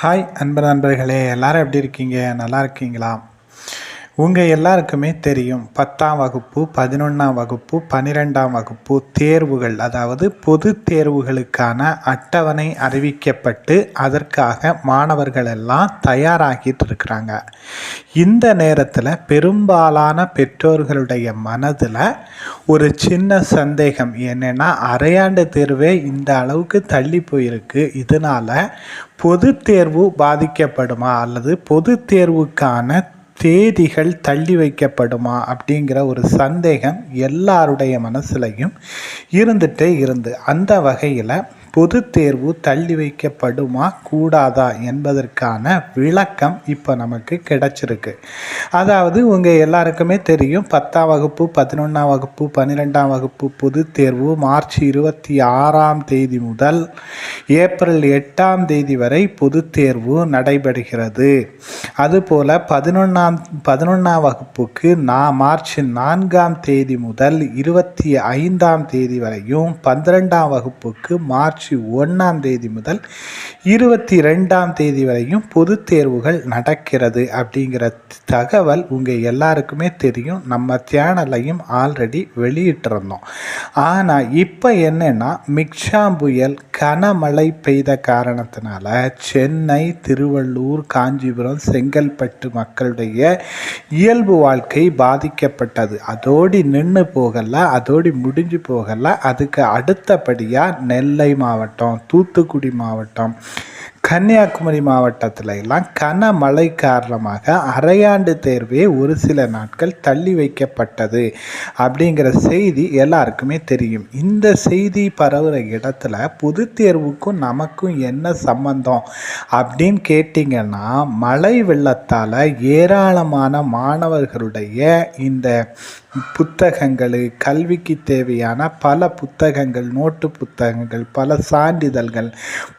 Hi நண்பர்களே, எல்லாரும் எப்படி இருக்கீங்க? நல்லா இருக்கீங்களா? உங்கள் எல்லாருக்குமே தெரியும், 10ஆம் வகுப்பு, 11ஆம் வகுப்பு, 12ஆம் வகுப்பு தேர்வுகள், அதாவது பொது தேர்வுகளுக்கான அட்டவணை அறிவிக்கப்பட்டு அதற்காக மாணவர்கள் எல்லாம் தயாராகிட்டு இருக்கிறாங்க. இந்த நேரத்தில் பெரும்பாலான பெற்றோர்களுடைய மனதில் ஒரு சின்ன சந்தேகம் என்னென்னா, அரையாண்டு தேர்வே இந்த அளவுக்கு தள்ளி போயிருக்கு, இதனால் பொது தேர்வு பாதிக்கப்படுமா அல்லது பொது தேர்வுக்கான தேதிகள் தள்ளி வைக்கப்படுமா அப்படிங்கிற ஒரு சந்தேகம் எல்லாருடைய மனசுலையும் இருந்து அந்த வகையில் பொது தேர்வு தள்ளி வைக்கப்படுமா கூடாதா என்பதற்கான விளக்கம் இப்போ நமக்கு கிடைச்சிருக்கு. அதாவது உங்கள் எல்லாருக்குமே தெரியும், 10ஆம் வகுப்பு, 11ஆம் வகுப்பு, 12ஆம் வகுப்பு பொது தேர்வு மார்ச் 26ஆம் தேதி முதல் ஏப்ரல் 8ஆம் தேதி வரை பொது தேர்வு நடைபெறுகிறது. அதுபோல் 11ஆம் வகுப்புக்கு மார்ச் 4ஆம் தேதி முதல் 25ஆம் தேதி வரையும், 12ஆம் வகுப்புக்கு மார்ச் 1ஆம் தேதி முதல் 22ஆம் தேதி வரையும் பொது தேர்வுகள் நடக்கிறது அப்படிங்கிற தகவல் உங்கள் எல்லாருக்குமே தெரியும். நம்ம சேனலையும் ஆல்ரெடி வெளியிட்டிருந்தோம். ஆனால் இப்போ என்னென்னா, மிக்ஜாம் புயல் கனமழை பெய்த காரணத்தினால சென்னை, திருவள்ளூர், காஞ்சிபுரம், செங்கல்பட்டு மக்களுடைய இயல்பு வாழ்க்கை பாதிக்கப்பட்டது. அதோடு நின்று போகலை, அதோடு முடிஞ்சு போகலை. அதுக்கு அடுத்தபடியாக நெல்லை மாவட்டம், தூத்துக்குடி மாவட்டம், கன்னியாகுமரி மாவட்டத்தில் எல்லாம் கனமழை காரணமாக அரையாண்டு தேர்வே ஒரு சில நாட்கள் தள்ளி வைக்கப்பட்டது அப்படிங்கிற செய்தி எல்லாருக்குமே தெரியும். இந்த செய்தி பரவுகிற இடத்துல பொது தேர்வுக்கும் நமக்கும் என்ன சம்பந்தம் அப்படின்னு கேட்டிங்கன்னா, மழை வெள்ளத்தால் ஏராளமான மாணவர்களுடைய இந்த புத்தகங்கள், கல்விக்கு தேவையான பல புத்தகங்கள், நோட்டு புத்தகங்கள், பல சான்றிதழ்கள்,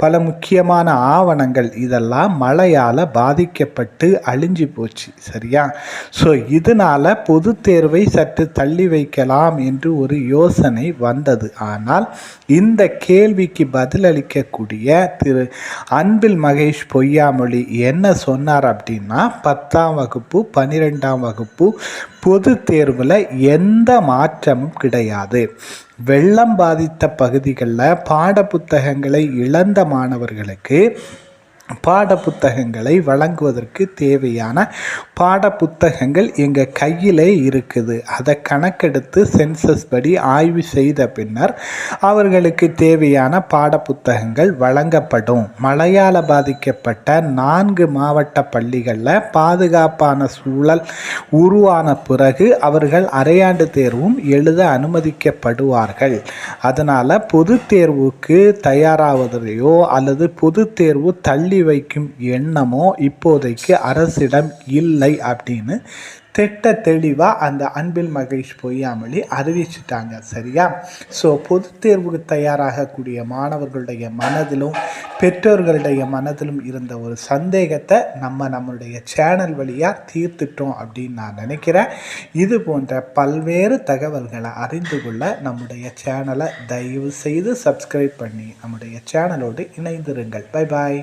பல முக்கியமான ஆவணங்கள் இதெல்லாம் மழையால் பாதிக்கப்பட்டு அழிஞ்சு போச்சு. சரியா? ஸோ இதனால் பொது தேர்வை சற்று தள்ளி வைக்கலாம் என்று ஒரு யோசனை வந்தது. ஆனால் இந்த கேள்விக்கு பதிலளிக்கக்கூடிய திரு அன்பில் மகேஷ் பொய்யாமொழி என்ன சொன்னார் அப்படின்னா, 10ஆம் வகுப்பு, 12ஆம் வகுப்பு பொது தேர்வில் எந்த மாற்றமும் கிடையாது. வெள்ளம் பாதித்த பகுதிகளில் பாடப்புத்தகங்களை இழந்த மாணவர்களுக்கு பாடப்புத்தகங்களை வழங்குவதற்கு தேவையான பாடப்புத்தகங்கள் எங்கள் கையிலே இருக்குது. அதை கணக்கெடுத்து சென்சஸ் படி ஆய்வு செய்த பின்னர் அவர்களுக்கு தேவையான பாடப்புத்தகங்கள் வழங்கப்படும். மழையால் பாதிக்கப்பட்ட 4 மாவட்ட பள்ளிகளில் பாதுகாப்பான சூழல் உருவான பிறகு அவர்கள் அரையாண்டு தேர்வும் எழுத அனுமதிக்கப்படுவார்கள். அதனால் பொது தேர்வுக்கு தயாராவதையோ அல்லது பொது தேர்வு தள்ளி வைக்கும் எண்ணமோ இப்போதைக்கு அரசிடம் இல்லை அப்படின்னு திட்ட தெளிவாக அந்த அன்பில் மகேஷ் பொய்யாமொழி அறிவிச்சிட்டாங்க. சரியா? ஸோ பொது தேர்வுக்கு தயாராகக்கூடிய மாணவர்களுடைய மனதிலும் பெற்றோர்களுடைய மனதிலும் இருந்த ஒரு சந்தேகத்தை நம்மளுடைய சேனல் வழியாக தீர்த்துட்டோம் அப்படின்னு நான் நினைக்கிறேன். இது போன்ற பல்வேறு தகவல்களை அறிந்து கொள்ள நம்முடைய சேனலை தயவு செய்து சப்ஸ்கிரைப் பண்ணி நம்முடைய சேனலோடு இணைந்திருங்கள். Bye bye.